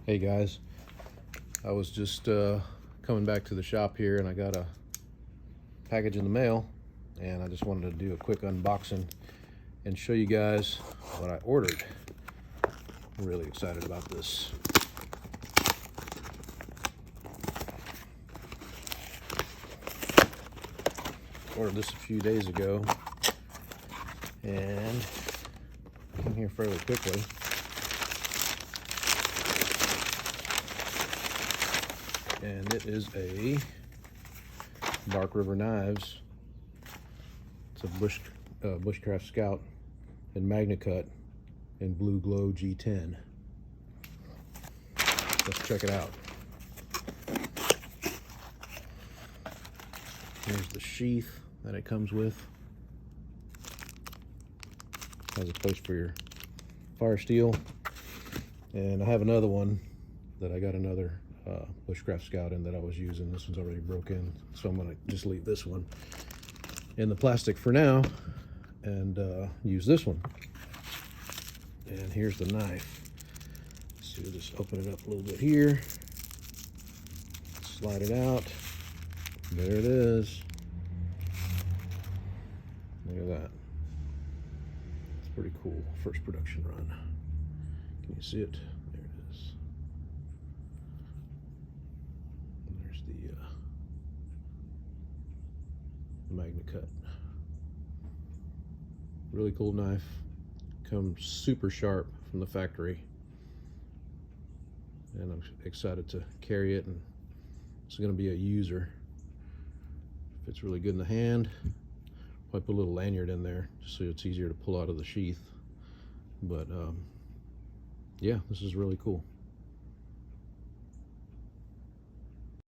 Hey guys, I was just coming back to the shop here and I got a package in the mail, and I just wanted to do a quick unboxing and show you guys what I ordered. I'm really excited about this. Ordered this a few days ago and came here fairly quickly. And it is a River Knives. It's a Bushcraft Scout in Magna-Cut in Blue Glow G10. Let's check it out. Here's the sheath that it comes with. Has a place for your fire steel. And I have another one that I got another Bushcraft Scout in that I was using. This one's already broken, so I'm gonna just leave this one in the plastic for now and use this one. And here's the knife. So we'll just open it up a little bit here, slide it out. There it is. Look at that. It's pretty cool. First production run. Can you see it? There it is. There's the Magna-Cut. Really cool knife. Comes super sharp from the factory. And I'm excited to carry it, and it's going to be a user. Fits really good in the hand. Might put a little lanyard in there just so it's easier to pull out of the sheath. But yeah, this is really cool.